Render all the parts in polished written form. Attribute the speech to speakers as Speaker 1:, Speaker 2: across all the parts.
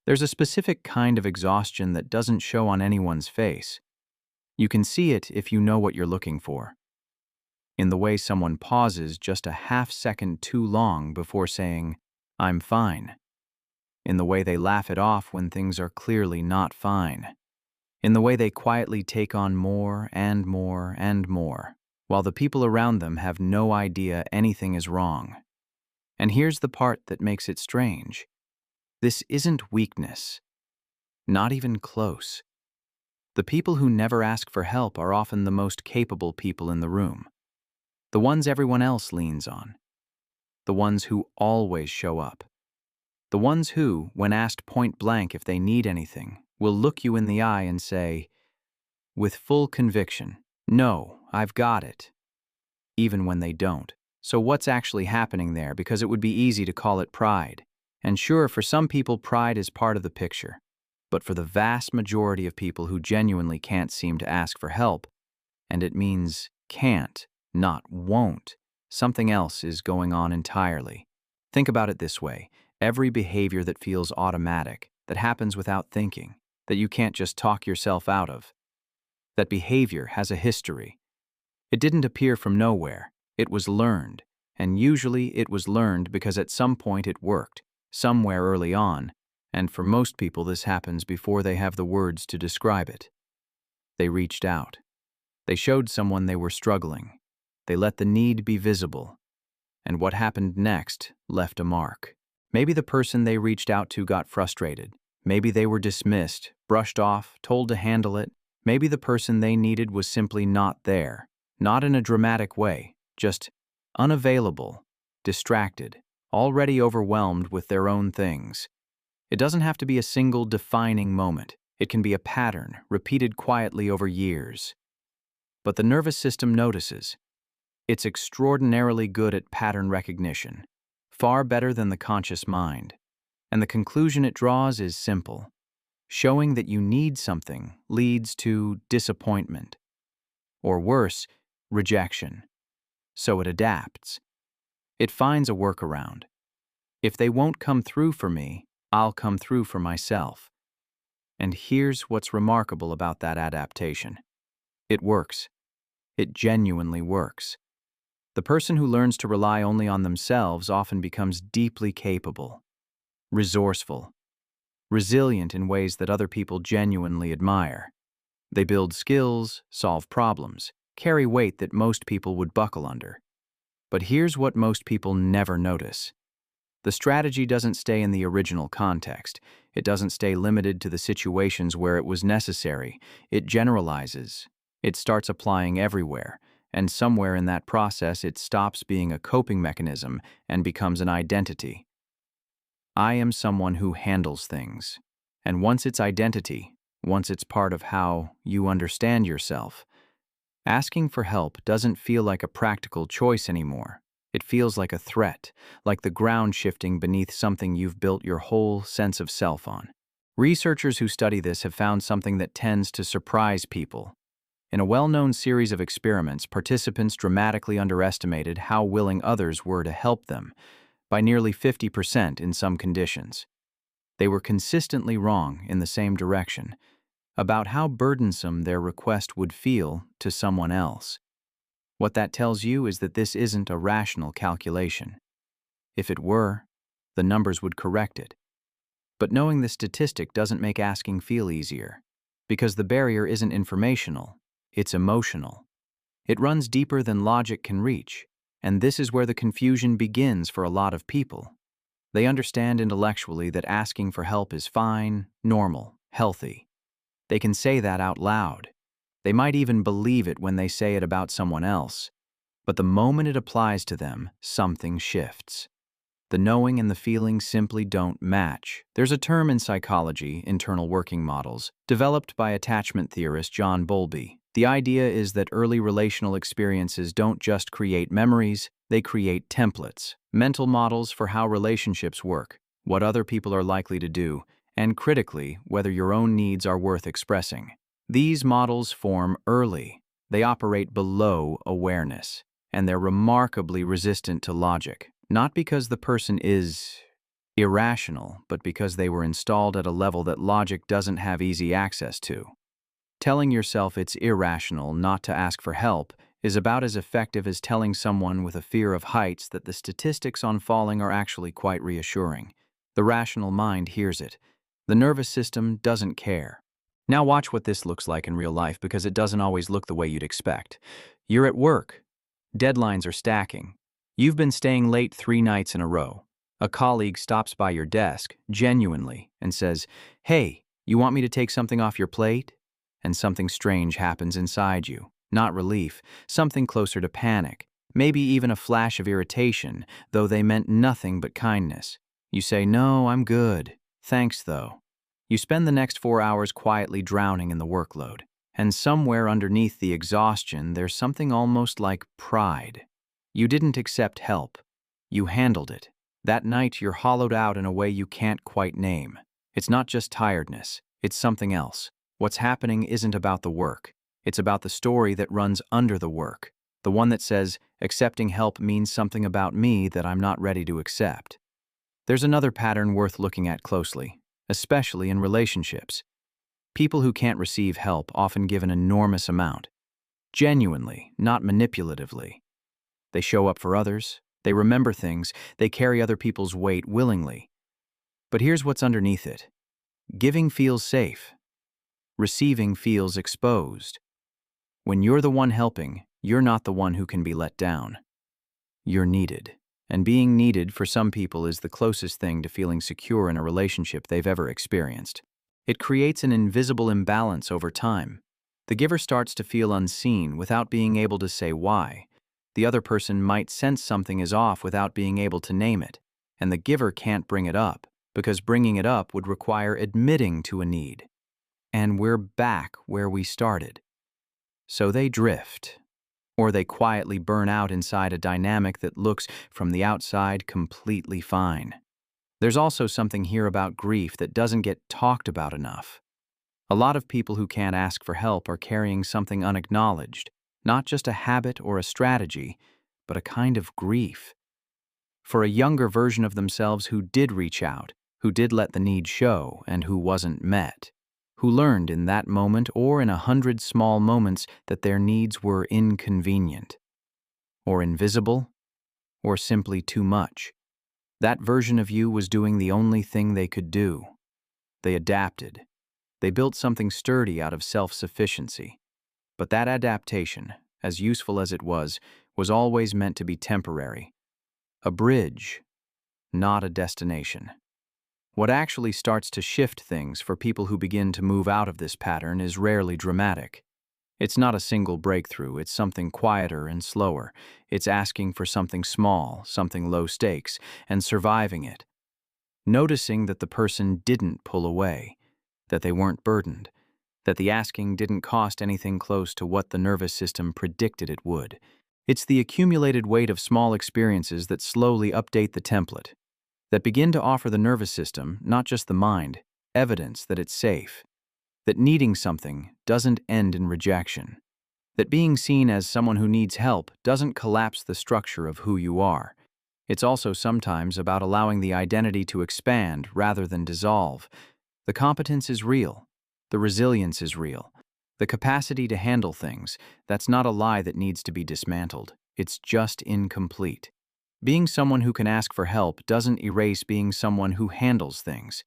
Speaker 1: There's a specific kind of exhaustion that doesn't show on anyone's face. You can see it if you know what you're looking for. In the way someone pauses just a half second too long before saying, "I'm fine." In the way they laugh it off when things are clearly not fine. In the way they quietly take on more and more and more, while the people around them have no idea anything is wrong. And here's the part that makes it strange. This isn't weakness. Not even close. The people who never ask for help are often the most capable people in the room. The ones everyone else leans on. The ones who always show up. The ones who, when asked point blank if they need anything, will look you in the eye and say, with full conviction, "No, I've got it," even when they don't. So what's actually happening there? Because it would be easy to call it pride. And sure, for some people, pride is part of the picture. But for the vast majority of people who genuinely can't seem to ask for help, and it means can't, not won't, something else is going on entirely. Think about it this way. Every behavior that feels automatic, that happens without thinking, that you can't just talk yourself out of, that behavior has a history. It didn't appear from nowhere. It was learned, and usually it was learned because at some point it worked, somewhere early on, and for most people this happens before they have the words to describe it. They reached out. They showed someone they were struggling. They let the need be visible. And what happened next left a mark. Maybe the person they reached out to got frustrated. Maybe they were dismissed, brushed off, told to handle it. Maybe the person they needed was simply not there. Not in a dramatic way, just unavailable, distracted, already overwhelmed with their own things. It doesn't have to be a single defining moment. It can be a pattern, repeated quietly over years. But the nervous system notices. It's extraordinarily good at pattern recognition, far better than the conscious mind. And the conclusion it draws is simple. Showing that you need something leads to disappointment. Or worse, rejection. So it adapts. It finds a workaround. If they won't come through for me, I'll come through for myself. And here's what's remarkable about that adaptation. It works. It genuinely works. The person who learns to rely only on themselves often becomes deeply capable, resourceful, resilient in ways that other people genuinely admire. They build skills, solve problems, carry weight that most people would buckle under. But here's what most people never notice. The strategy doesn't stay in the original context. It doesn't stay limited to the situations where it was necessary. It generalizes. It starts applying everywhere, and somewhere in that process it stops being a coping mechanism and becomes an identity. I am someone who handles things. And once it's identity, once it's part of how you understand yourself, asking for help doesn't feel like a practical choice anymore. It feels like a threat, like the ground shifting beneath something you've built your whole sense of self on. Researchers who study this have found something that tends to surprise people. In a well-known series of experiments, participants dramatically underestimated how willing others were to help them, by nearly 50% in some conditions. They were consistently wrong in the same direction, about how burdensome their request would feel to someone else. What that tells you is that this isn't a rational calculation. If it were, the numbers would correct it. But knowing the statistic doesn't make asking feel easier, because the barrier isn't informational, it's emotional. It runs deeper than logic can reach, and this is where the confusion begins for a lot of people. They understand intellectually that asking for help is fine, normal, healthy. They can say that out loud. They might even believe it when they say it about someone else. But the moment it applies to them, something shifts. The knowing and the feeling simply don't match. There's a term in psychology, internal working models, developed by attachment theorist John Bowlby. The idea is that early relational experiences don't just create memories, they create templates, mental models for how relationships work, what other people are likely to do, and critically, whether your own needs are worth expressing. These models form early. They operate below awareness, and they're remarkably resistant to logic. Not because the person is Irrational, but because they were installed at a level that logic doesn't have easy access to. Telling yourself it's irrational not to ask for help is about as effective as telling someone with a fear of heights that the statistics on falling are actually quite reassuring. The rational mind hears it. The nervous system doesn't care. Now watch what this looks like in real life, because it doesn't always look the way you'd expect. You're at work. Deadlines are stacking. You've been staying late 3 nights in a row. A colleague stops by your desk, genuinely, and says, "Hey, you want me to take something off your plate?" And something strange happens inside you. Not relief, something closer to panic, maybe even a flash of irritation, though they meant nothing but kindness. You say, "No, I'm good. Thanks, though." You spend the next 4 hours quietly drowning in the workload. And somewhere underneath the exhaustion, there's something almost like pride. You didn't accept help. You handled it. That night, you're hollowed out in a way you can't quite name. It's not just tiredness. It's something else. What's happening isn't about the work. It's about the story that runs under the work. The one that says, accepting help means something about me that I'm not ready to accept. There's another pattern worth looking at closely, especially in relationships. People who can't receive help often give an enormous amount. Genuinely, not manipulatively. They show up for others. They remember things. They carry other people's weight willingly. But here's what's underneath it. Giving feels safe. Receiving feels exposed. When you're the one helping, you're not the one who can be let down. You're needed. And being needed for some people is the closest thing to feeling secure in a relationship they've ever experienced. It creates an invisible imbalance over time. The giver starts to feel unseen without being able to say why. The other person might sense something is off without being able to name it, and the giver can't bring it up, because bringing it up would require admitting to a need. And we're back where we started. So they drift, or they quietly burn out inside a dynamic that looks, from the outside, completely fine. There's also something here about grief that doesn't get talked about enough. A lot of people who can't ask for help are carrying something unacknowledged, not just a habit or a strategy, but a kind of grief. For a younger version of themselves who did reach out, who did let the need show, and who wasn't met. Who learned in that moment or in 100 small moments that their needs were inconvenient, or invisible, or simply too much. That version of you was doing the only thing they could do. They adapted. They built something sturdy out of self-sufficiency. But that adaptation, as useful as it was always meant to be temporary. A bridge, not a destination. What actually starts to shift things for people who begin to move out of this pattern is rarely dramatic. It's not a single breakthrough, it's something quieter and slower. It's asking for something small, something low stakes, and surviving it. Noticing that the person didn't pull away, that they weren't burdened, that the asking didn't cost anything close to what the nervous system predicted it would. It's the accumulated weight of small experiences that slowly update the template, that begin to offer the nervous system, not just the mind, evidence that it's safe, that needing something doesn't end in rejection, that being seen as someone who needs help doesn't collapse the structure of who you are. It's also sometimes about allowing the identity to expand rather than dissolve. The competence is real. The resilience is real. The capacity to handle things, that's not a lie that needs to be dismantled. It's just incomplete. Being someone who can ask for help doesn't erase being someone who handles things.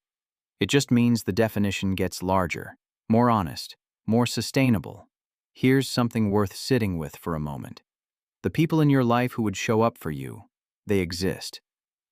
Speaker 1: It just means the definition gets larger, more honest, more sustainable. Here's something worth sitting with for a moment. The people in your life who would show up for you, they exist.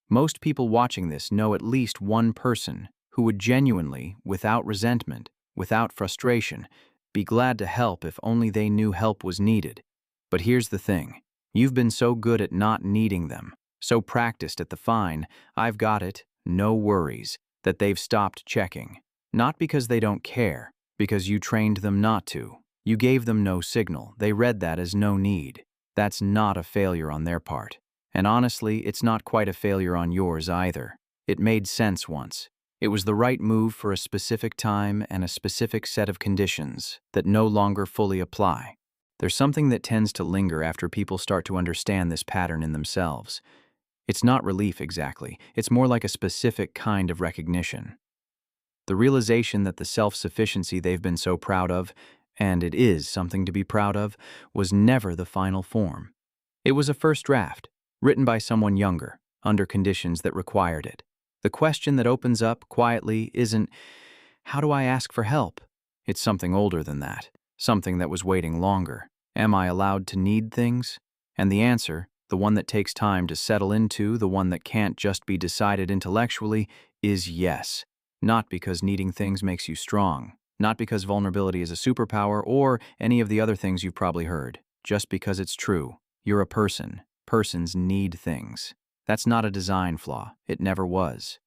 Speaker 1: Most people watching this know at least one person who would genuinely, without resentment, without frustration, be glad to help if only they knew help was needed. But here's the thing. You've been so good at not needing them, so practiced at the fine, "I've got it, no worries," that they've stopped checking. Not because they don't care, because you trained them not to. You gave them no signal. They read that as no need. That's not a failure on their part. And honestly, it's not quite a failure on yours either. It made sense once. It was the right move for a specific time and a specific set of conditions that no longer fully apply. There's something that tends to linger after people start to understand this pattern in themselves. It's not relief exactly. It's more like a specific kind of recognition. The realization that the self-sufficiency they've been so proud of, and it is something to be proud of, was never the final form. It was a first draft, written by someone younger, under conditions that required it. The question that opens up quietly isn't, how do I ask for help? It's something older than that, something that was waiting longer. Am I allowed to need things? And the answer, the one that takes time to settle into, the one that can't just be decided intellectually, is yes. Not because needing things makes you strong, not because vulnerability is a superpower or any of the other things you've probably heard, just because it's true. You're a person. Persons need things. That's not a design flaw. It never was.